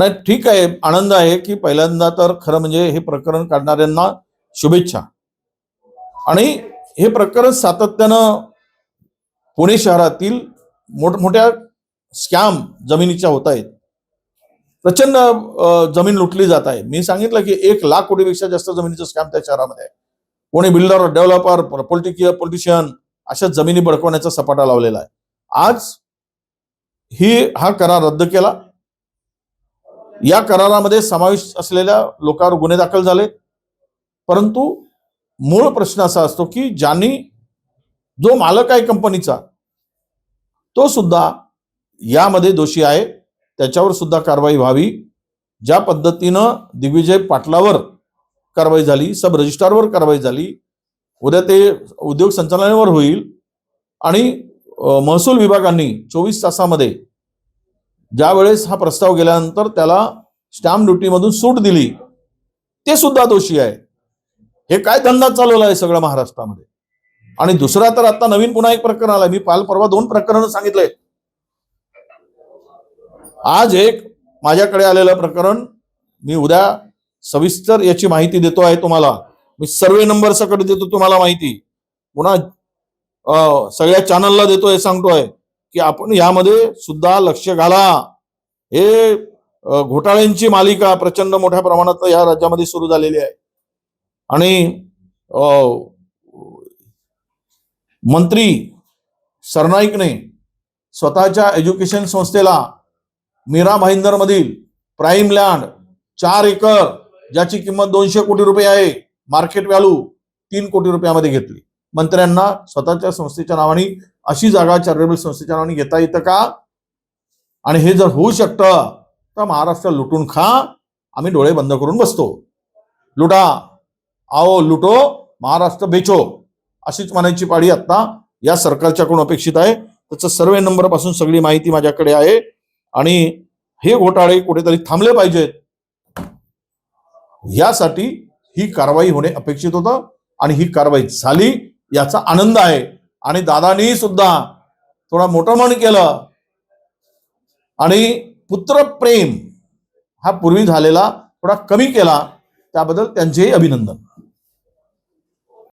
नाही, ठीक आहे, आनंद आहे की पहिल्यांदा तर खरं म्हणजे हे प्रकरण काढणाऱ्यांना शुभेच्छा. आणि हे प्रकरण सातत्यानं पुणे शहरातील मोठमोठ्या स्कॅम जमिनीच्या होत आहेत. प्रचंड जमीन लुटली जात आहे. मी सांगितलं की 1,00,000 कोटीपेक्षा जास्त जमिनीचं स्कॅम त्या शहरामध्ये आहे. कोणी बिल्डर, डेव्हलपर, पॉलिटिशियन अशा जमिनी बळकवण्याचा सपाटा लावलेला आहे. आज हा करार रद्द केला. या करारामध्ये समावेश असलेल्या लोकांवर गुन्हे दाखल झाले. परंतु मूळ प्रश्न असा असतो की जो मालक आहे कंपनीचा तो सुद्धा यामध्ये दोषी आहे. त्याच्यावर सुद्धा कारवाई व्हावी. ज्या पद्धतीनं दिग्विजय पाटलावर कारवाई झाली, सब रजिस्ट्रारवर कारवाई झाली, उद्या ते उद्योग संचालनालयावर होईल. आणि महसूल विभागाने 24 तासामध्ये ज्या वेळेस हा प्रस्ताव गेल्यानंतर त्याला स्टॅम्प ड्युटीमधून सूट दिली, ते सुद्धा दोषी आहे. हे काय धंदा चालवला आहे सगळं महाराष्ट्रामध्ये. आणि दुसरा तर आता नवीन पुन्हा एक प्रकरण आलंय. मी परवा 2 प्रकरण सांगितले. आज एक माझ्याकडे आलेलं प्रकरण, मी उद्या सविस्तर याची माहिती देतो आहे तुम्हाला. मी सर्वे नंबर सकट देतो तुम्हाला माहिती. पुन्हा सगळ्या चॅनलला देतोय, सांगतोय की आपण यामध्ये सुद्धा लक्ष घाला. हे घोटाळ्यांची मालिका प्रचंड मोठ्या प्रमाणात या राज्यामध्ये सुरू झालेली आहे. आणि मंत्री सरनाईकने स्वतःच्या एज्युकेशन संस्थेला मीरा भाईंदर मधील प्राईम लँड 4 एकर ज्याची किंमत 200 कोटी रुपये आहे, मार्केट व्हॅल्यू 3 कोटी रुपयामध्ये घेतली. मंत्र्यांना स्वतःच्या संस्थेच्या नावाने अशी जागा चॅरिटेबल संस्थेच्या नावाने घेता येतं का? आणि हे जर होऊ शकतं तर महाराष्ट्र लुटून खा, आम्ही डोळे बंद करून बसतो. लुटा, आओ लुटो, महाराष्ट्र बेचो, अशीच म्हणायची पाळी आता या सरकारच्याकडून अपेक्षित आहे. त्याचं सर्वे नंबर पासून सगळी माहिती माझ्याकडे आहे. आणि हे घोटाळे कुठेतरी थांबले पाहिजेत, यासाठी ही कारवाई होणे अपेक्षित होतं. आणि ही कारवाई झाली याचा आनंद आहे. आणि दादांनी सुद्धा थोडा मोठं मन केलं आणि पुत्रप्रेम हा पूर्वी झालेला थोडा कमी केला, त्याबद्दल त्यांचेही अभिनंदन.